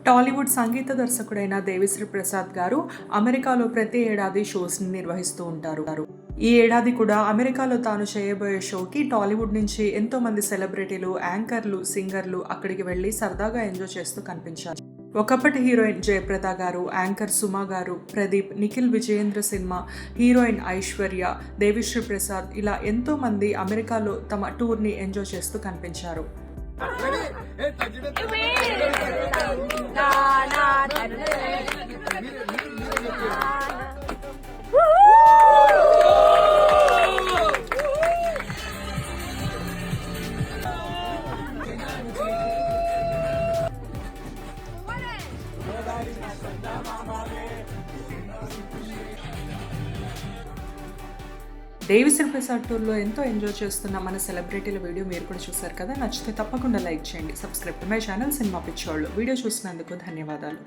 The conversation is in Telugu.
టాలీవుడ్ సంగీత దర్శకుడైన దేవిశ్రీ ప్రసాద్ గారు అమెరికాలో ప్రతి ఏడాది షోస్ని నిర్వహిస్తూ ఉంటారు. ఈ ఏడాది కూడా అమెరికాలో తాను చేయబోయే షోకి టాలీవుడ్ నుంచి ఎంతో మంది సెలబ్రిటీలు, యాంకర్లు, సింగర్లు అక్కడికి వెళ్ళి సరదాగా ఎంజాయ్ చేస్తూ కనిపించారు. ఒకప్పటి హీరోయిన్ జయప్రద గారు, యాంకర్ సుమ గారు, ప్రదీప్, నిఖిల్ విజయేంద్ర సినిమా, హీరోయిన్ ఐశ్వర్య, దేవిశ్రీ ప్రసాద్ ఇలా ఎంతో మంది అమెరికాలో తమ టూర్ని ఎంజాయ్ చేస్తూ కనిపించారు. దేవిశ్రీ ప్రసాద్ టూర్లో ఎంతో ఎంజాయ్ చేస్తున్న మన సెలబ్రిటీల వీడియో మీరు కూడా చూసారు కదా. నచ్చితే తప్పకుండా లైక్ చేయండి. Subscribe to my channel cinema పిచ్చోళ్ళు. వీడియో చూసినందుకు ధన్యవాదాలు.